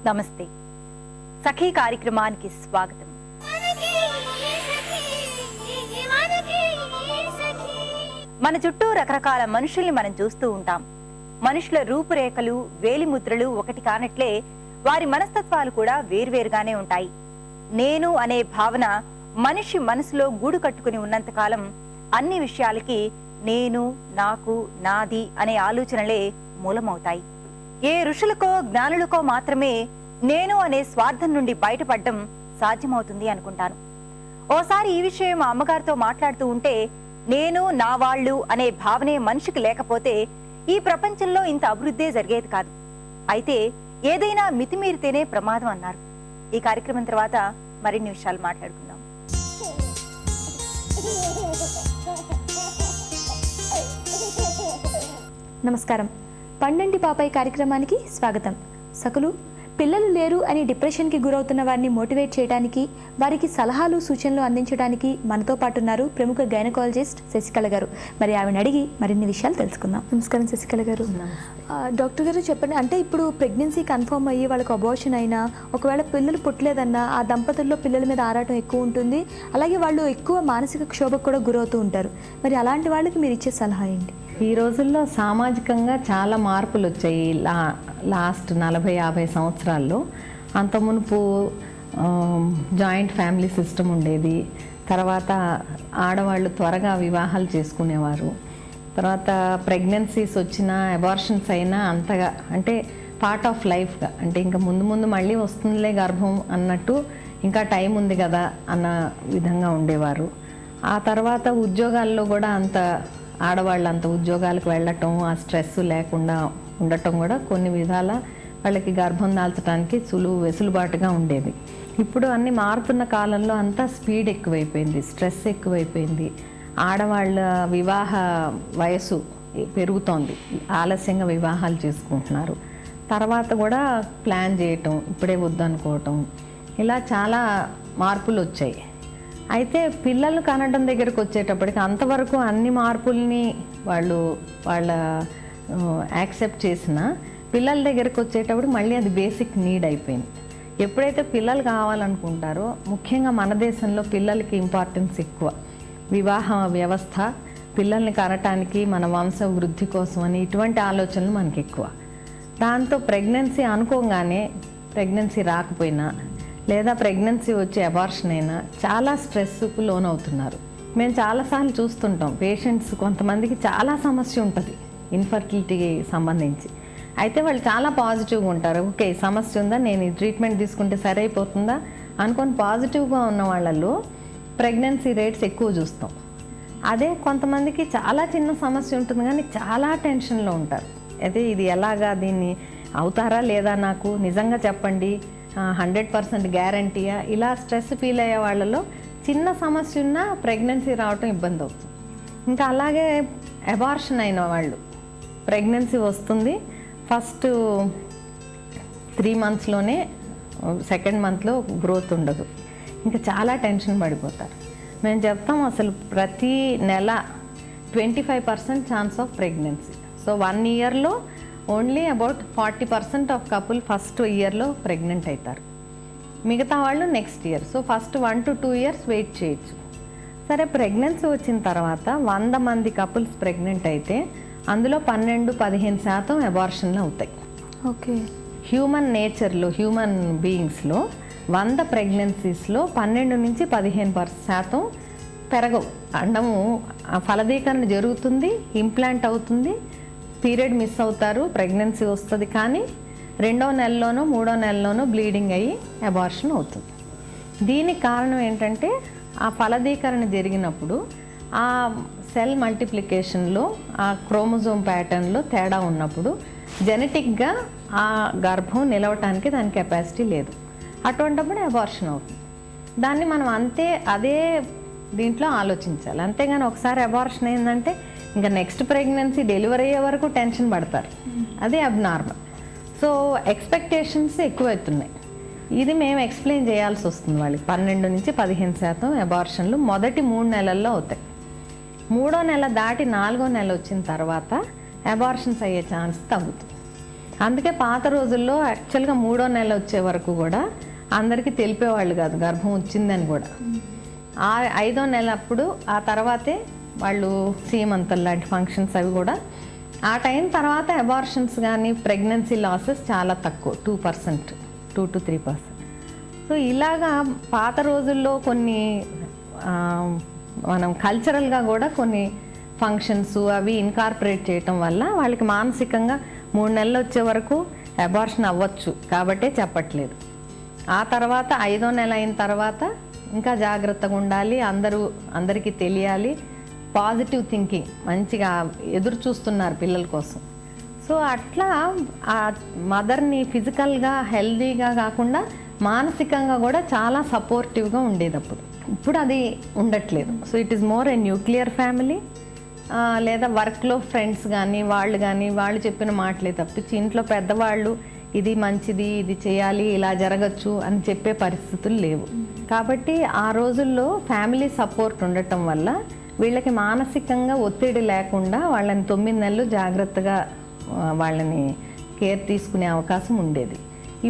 నమస్తే. సఖీ కార్యక్రమానికి స్వాగతం. మన చుట్టూ రకరకాల మనుషుల్ని మనం చూస్తూ ఉంటాం. మనుషుల రూపురేఖలు, వేలిముద్రలు ఒకటి కానట్లే వారి మనస్తత్వాలు కూడా వేర్వేరుగానే ఉంటాయి. నేను అనే భావన మనిషి మనసులో గూడు కట్టుకుని ఉన్నంతకాలం అన్ని విషయాలకి నేను, నాకు, నాది అనే ఆలోచనలే మూలమవుతాయి. ఏ ఋషులకో జ్ఞానులకో మాత్రమే నేను అనే స్వార్థం నుండి బయటపడడం సాధ్యమవుతుంది అనుకుంటాను. ఓసారి ఈ విషయం మా అమ్మగారితో మాట్లాడుతూ ఉంటే, నేను, నా వాళ్ళు అనే భావనే మనిషికి లేకపోతే ఈ ప్రపంచంలో ఇంత అభివృద్ధే జరిగేది కాదు. అయితే ఏదైనా మితిమీరితేనే ప్రమాదం అన్నారు. ఈ కార్యక్రమం తర్వాత మరిన్ని విషయాలు మాట్లాడుకుందాం. నమస్కారం. పండంటి పాపాయి కార్యక్రమానికి స్వాగతం. సకులు, పిల్లలు లేరు అని డిప్రెషన్కి గురవుతున్న వారిని మోటివేట్ చేయడానికి, వారికి సలహాలు సూచనలు అందించడానికి మనతో పాటు ఉన్నారు ప్రముఖ గైనకాలజిస్ట్ శశికళ గారు. మరి ఆవిడని అడిగి మరిన్ని విషయాలు తెలుసుకుందాం. నమస్కారం శశికళ గారు. డాక్టర్ గారు చెప్పండి, అంటే ఇప్పుడు ప్రెగ్నెన్సీ కన్ఫర్మ్ అయ్యి వాళ్ళకి అబార్షన్ అయినా, ఒకవేళ పిల్లలు పుట్టలేదన్నా ఆ దంపతుల్లో పిల్లల మీద ఆరాటం ఎక్కువ ఉంటుంది, అలాగే వాళ్ళు ఎక్కువ మానసిక క్షోభకు కూడా గురవుతూ ఉంటారు. మరి అలాంటి వాళ్ళకి మీరు ఇచ్చే సలహా ఏంటి? ఈ రోజుల్లో సామాజికంగా చాలా మార్పులు వచ్చాయి. లాస్ట్ 40-50 సంవత్సరాల్లో. అంత మునుపు జాయింట్ ఫ్యామిలీ సిస్టమ్ ఉండేది. తర్వాత ఆడవాళ్ళు త్వరగా వివాహాలు చేసుకునేవారు. తర్వాత ప్రెగ్నెన్సీస్ వచ్చినా, అబార్షన్స్ అయినా అంతగా, అంటే పార్ట్ ఆఫ్ లైఫ్గా, అంటే ఇంకా ముందు మళ్ళీ వస్తుందిలే గర్భం అన్నట్టు, ఇంకా టైం ఉంది కదా అన్న విధంగా ఉండేవారు. ఆ తర్వాత ఉద్యోగాల్లో కూడా ఆడవాళ్ళు అంత ఉద్యోగాలకు వెళ్ళటం, ఆ స్ట్రెస్ లేకుండా ఉండటం కూడా కొన్ని విధాల వాళ్ళకి గర్భం దాల్చడానికి వెసులుబాటుగా ఉండేది. ఇప్పుడు అన్ని మారుతున్న కాలంలో అంతా స్పీడ్ ఎక్కువైపోయింది, స్ట్రెస్ ఎక్కువైపోయింది. ఆడవాళ్ళ వివాహ వయసు పెరుగుతోంది, ఆలస్యంగా వివాహాలు చేసుకుంటున్నారు. తర్వాత కూడా ప్లాన్ చేయటం, ఇప్పుడే వద్దనుకోవటం, ఇలా చాలా మార్పులు వచ్చాయి. అయితే పిల్లలు కనడం దగ్గరకు వచ్చేటప్పటికి అంతవరకు అన్ని మార్పుల్ని వాళ్ళ యాక్సెప్ట్ చేసిన పిల్లల దగ్గరకు వచ్చేటప్పుడు మళ్ళీ అది బేసిక్ నీడ్ అయిపోయింది. ఎప్పుడైతే పిల్లలు కావాలనుకుంటారో, ముఖ్యంగా మన దేశంలో పిల్లలకి ఇంపార్టెన్స్ ఎక్కువ. వివాహ వ్యవస్థ పిల్లల్ని కనటానికి, మన వంశ వృద్ధి కోసం అని ఇటువంటి ఆలోచనలు మనకి ఎక్కువ. దాంతో ప్రెగ్నెన్సీ అనుకోగానే ప్రెగ్నెన్సీ రాకపోయినా, లేదా ప్రెగ్నెన్సీ వచ్చి అబార్షన్ అయినా చాలా స్ట్రెస్కు లోనవుతున్నారు. మేము చాలాసార్లు చూస్తుంటాం పేషెంట్స్, కొంతమందికి చాలా సమస్య ఉంటుంది ఇన్ఫర్టిలిటీకి సంబంధించి. అయితే వాళ్ళు చాలా పాజిటివ్గా ఉంటారు. ఓకే, సమస్య ఉందా, నేను ఈ ట్రీట్మెంట్ తీసుకుంటే సరైపోతుందా అనుకొని పాజిటివ్గా ఉన్న వాళ్ళలో ప్రెగ్నెన్సీ రేట్స్ ఎక్కువ చూస్తాం. అదే కొంతమందికి చాలా చిన్న సమస్య ఉంటుంది కానీ చాలా టెన్షన్లో ఉంటారు. అయితే ఇది ఎలాగా, దీన్ని అవుతారా లేదా, నాకు నిజంగా చెప్పండి, 100% గ్యారంటీయా, ఇలా స్ట్రెస్ ఫీల్ అయ్యే వాళ్ళలో చిన్న సమస్య ఉన్నా ప్రెగ్నెన్సీ రావటం ఇబ్బంది అవుతుంది. ఇంకా అలాగే అబార్షన్ అయిన వాళ్ళు, ప్రెగ్నెన్సీ వస్తుంది, ఫస్ట్ 3 monthsలోనే, సెకండ్ మంత్లో గ్రోత్ ఉండదు, ఇంకా చాలా టెన్షన్ పడిపోతారు. మేము చెప్తాం అసలు ప్రతి నెల 25% ఛాన్స్ ఆఫ్ ప్రెగ్నెన్సీ. సో 1 yearలో only about 40% of couple first ఇయర్లో ప్రెగ్నెంట్ అవుతారు, మిగతా వాళ్ళు next year. So first 1 to 2 years wait చేయొచ్చు. సరే, ప్రెగ్నెన్సీ వచ్చిన తర్వాత 100 మంది కపుల్స్ ప్రెగ్నెంట్ అయితే అందులో 12-15% అబార్షన్లు అవుతాయి. ఓకే. హ్యూమన్ నేచర్లో, హ్యూమన్ బీయింగ్స్లో 100 ప్రెగ్నెన్సీస్లో 12-15% పెరగవు. అండము ఫలదీకరణ జరుగుతుంది, ఇంప్లాంట్ అవుతుంది, పీరియడ్ మిస్ అవుతారు, ప్రెగ్నెన్సీ వస్తుంది, కానీ 2వ నెలలోనో 3వ నెలలోనో బ్లీడింగ్ అయ్యి అబార్షన్ అవుతుంది. దీనికి కారణం ఏంటంటే, ఆ ఫలదీకరణ జరిగినప్పుడు ఆ సెల్ మల్టిప్లికేషన్లో, ఆ క్రోమోజోమ్ ప్యాటర్న్లో తేడా ఉన్నప్పుడు జెనెటిక్గా ఆ గర్భం నిలవటానికి దాని కెపాసిటీ లేదు. అటువంటిప్పుడు అబార్షన్ అవుతుంది. దాన్ని మనం అదే దీంట్లో ఆలోచించాలి. అంతేగాని ఒకసారి అబార్షన్ అయిందంటే ఇంకా నెక్స్ట్ ప్రెగ్నెన్సీ డెలివరీ అయ్యే వరకు టెన్షన్ పడతారు, అది అబ్నార్మల్. So expectations ఎక్కువవుతున్నాయి. ఇది మేము ఎక్స్ప్లెయిన్ చేయాల్సి వస్తుంది వాళ్ళకి. 12-15% అబార్షన్లు మొదటి 3 నెలల్లో అవుతాయి. 3వ నెల దాటి 4వ నెల వచ్చిన తర్వాత అబార్షన్స్ అయ్యే ఛాన్స్ తగ్గుతుంది. అందుకే పాత రోజుల్లో యాక్చువల్గా 3వ నెల వచ్చే వరకు కూడా అందరికీ తెలిపేవాళ్ళు కాదు గర్భం వచ్చిందని కూడా. 5వ నెల అప్పుడు ఆ తర్వాతే వాళ్ళు సీమంతం లాంటి ఫంక్షన్స్ అవి కూడా ఆ టైం తర్వాత అబార్షన్స్ కానీ ప్రెగ్నెన్సీ లాసెస్ చాలా తక్కువ, 2%, 2 to 3%. సో ఇలాగా పాత రోజుల్లో కొన్ని మనం కల్చరల్గా కూడా కొన్ని ఫంక్షన్స్ అవి ఇన్కార్పొరేట్ చేయటం వల్ల వాళ్ళకి మానసికంగా 3 నెలలు వచ్చే వరకు అబార్షన్ అవ్వచ్చు కాబట్టే చెప్పట్లేదు. ఆ తర్వాత 5వ నెల అయిన తర్వాత ఇంకా జాగ్రత్తగా ఉండాలి, అందరికీ తెలియాలి, పాజిటివ్ థింకింగ్, మంచిగా ఎదురు చూస్తున్నారు పిల్లల కోసం. సో అట్లా ఆ మదర్ని ఫిజికల్గా హెల్దీగా కాకుండా మానసికంగా కూడా చాలా సపోర్టివ్గా ఉండేది అప్పుడు. ఇప్పుడు అది ఉండట్లేదు. So it is more A nuclear family, లేదా వర్క్లో ఫ్రెండ్స్ కానీ వాళ్ళు చెప్పిన మాటలే తప్పించి ఇంట్లో పెద్దవాళ్ళు ఇది మంచిది, ఇది చేయాలి, ఇలా జరగచ్చు అని చెప్పే పరిస్థితులు లేవు. కాబట్టి ఆ రోజుల్లో ఫ్యామిలీ సపోర్ట్ ఉండటం వల్ల వీళ్ళకి మానసికంగా ఒత్తిడి లేకుండా వాళ్ళని 9 నెలలు జాగ్రత్తగా వాళ్ళని కేర్ తీసుకునే అవకాశం ఉండేది.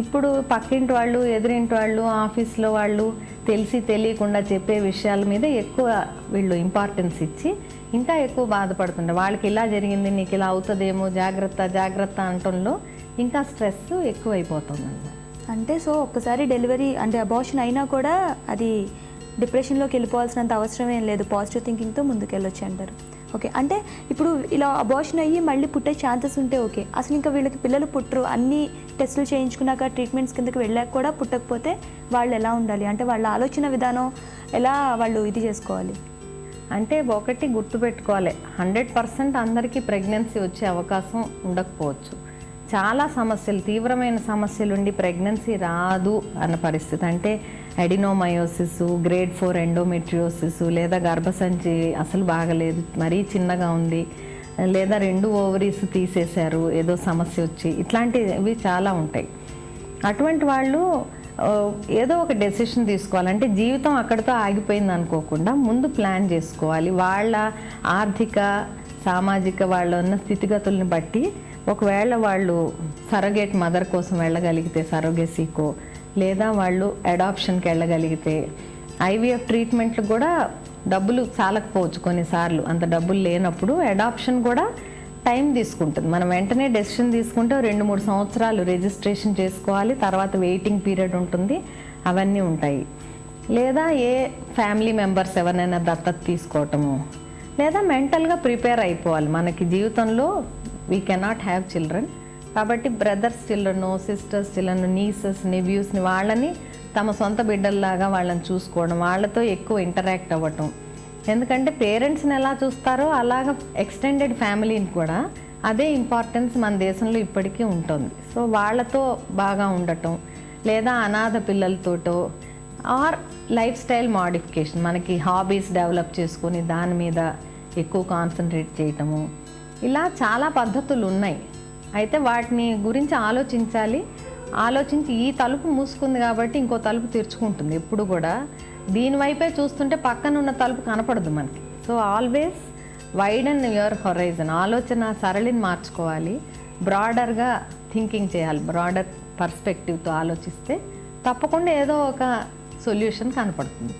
ఇప్పుడు పక్కింటి వాళ్ళు, ఎదురింటి వాళ్ళు, ఆఫీస్లో వాళ్ళు తెలిసి తెలియకుండా చెప్పే విషయాల మీద ఎక్కువ వీళ్ళు ఇంపార్టెన్స్ ఇచ్చి ఇంకా ఎక్కువ బాధపడుతుంటారు. వాళ్ళకి ఇలా జరిగింది, నీకు ఇలా అవుతుందేమో, జాగ్రత్త అనటంలో ఇంకా స్ట్రెస్ ఎక్కువైపోతుంది. అంటే సో ఒక్కసారి డెలివరీ అంటే అబార్షన్ అయినా కూడా అది డిప్రెషన్లోకి వెళ్ళిపోవాల్సినంత అవసరం ఏం లేదు, పాజిటివ్ థింకింగ్తో ముందుకెళ్ళొచ్చు అంటారు. ఓకే, అంటే ఇప్పుడు ఇలా అబార్షన్ అయ్యి మళ్ళీ పుట్టే ఛాన్సెస్ ఉంటే ఓకే, అసలు ఇంకా వీళ్ళకి పిల్లలు పుట్టరు, అన్ని టెస్టులు చేయించుకున్నాక ట్రీట్మెంట్స్ కిందకి వెళ్ళాక కూడా పుట్టకపోతే వాళ్ళు ఎలా ఉండాలి? అంటే వాళ్ళ ఆలోచన విధానం ఎలా వాళ్ళు ఇది చేసుకోవాలి? అంటే ఒకటి గుర్తుపెట్టుకోవాలి, 100% అందరికీ ప్రెగ్నెన్సీ వచ్చే అవకాశం ఉండకపోవచ్చు. చాలా సమస్యలు, తీవ్రమైన సమస్యలు ఉండి ప్రెగ్నెన్సీ రాదు అన్న పరిస్థితి, అంటే అడినోమయోసిస్, గ్రేడ్ 4 ఎండోమెట్రియోసిస్, లేదా గర్భసంచి అసలు బాగలేదు, మరీ చిన్నగా ఉంది, లేదా 2 ఓవరీస్ తీసేశారు ఏదో సమస్య వచ్చి, ఇట్లాంటివి చాలా ఉంటాయి. అటువంటి వాళ్ళు ఏదో ఒక డెసిషన్ తీసుకోవాలంటే జీవితం అక్కడితో ఆగిపోయింది అనుకోకుండా ముందు ప్లాన్ చేసుకోవాలి. వాళ్ళ ఆర్థిక సామాజిక వాళ్ళ ఉన్న స్థితిగతుల్ని బట్టి ఒకవేళ వాళ్ళు సరోగేట్ మదర్ కోసం వెళ్ళగలిగితే సరోగేసీకో, లేదా వాళ్ళు అడాప్షన్కి వెళ్ళగలిగితే, ఐవీఎఫ్ ట్రీట్మెంట్లు కూడా డబ్బులు చాలకపోవచ్చు కొన్నిసార్లు, అంత డబ్బులు లేనప్పుడు అడాప్షన్ కూడా టైం తీసుకుంటుంది. మనం వెంటనే డెసిషన్ తీసుకుంటే 2-3 సంవత్సరాలు రిజిస్ట్రేషన్ చేసుకోవాలి, తర్వాత వెయిటింగ్ పీరియడ్ ఉంటుంది, అవన్నీ ఉంటాయి. లేదా ఏ ఫ్యామిలీ మెంబర్స్ ఎవరైనా దత్తత తీసుకోవటము, లేదా మెంటల్గా ప్రిపేర్ అయిపోవాలి. మనకి జీవితంలో వీ కెనాట్ హ్యావ్ చిల్డ్రన్, కాబట్టి brothers children, sisters children, nieces, నెవ్యూస్ని వాళ్ళని తమ సొంత బిడ్డల్లాగా వాళ్ళని చూసుకోవడం, వాళ్ళతో ఎక్కువ ఇంటరాక్ట్ అవ్వటం. ఎందుకంటే పేరెంట్స్ని ఎలా చూస్తారో అలాగ ఎక్స్టెండెడ్ ఫ్యామిలీని కూడా అదే ఇంపార్టెన్స్ మన దేశంలో ఇప్పటికీ ఉంటుంది. సో వాళ్ళతో బాగా ఉండటం, లేదా అనాథ పిల్లలతోటో, ఆర్ లైఫ్ స్టైల్ మోడిఫికేషన్, మనకి హాబీస్ డెవలప్ చేసుకొని దాని మీద ఎక్కువ కాన్సన్ట్రేట్ చేయటము, ఇలా చాలా పద్ధతులు ఉన్నాయి. అయితే వాటిని గురించి ఆలోచించి ఈ తలుపు మూసుకుంది కాబట్టి ఇంకో తలుపు తెరుచుకుంటుంది ఎప్పుడు కూడా. దీనివైపే చూస్తుంటే పక్కన ఉన్న తలుపు కనపడదు మనకి. So always widen your horizon, ఆలోచన సరళిని మార్చుకోవాలి, బ్రాడర్గా థింకింగ్ చేయాలి. బ్రాడర్ పర్స్పెక్టివ్తో ఆలోచిస్తే తప్పకుండా ఏదో ఒక సొల్యూషన్ కనపడుతుంది.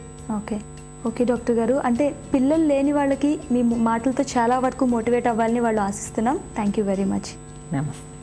ఓకే డాక్టర్ గారు, అంటే పిల్లలు లేని వాళ్ళకి మీ మాటలతో చాలా వరకు మోటివేట్ అవ్వాలని వాళ్ళు ఆశిస్తున్నాం. Thank you very much. నమస్తే.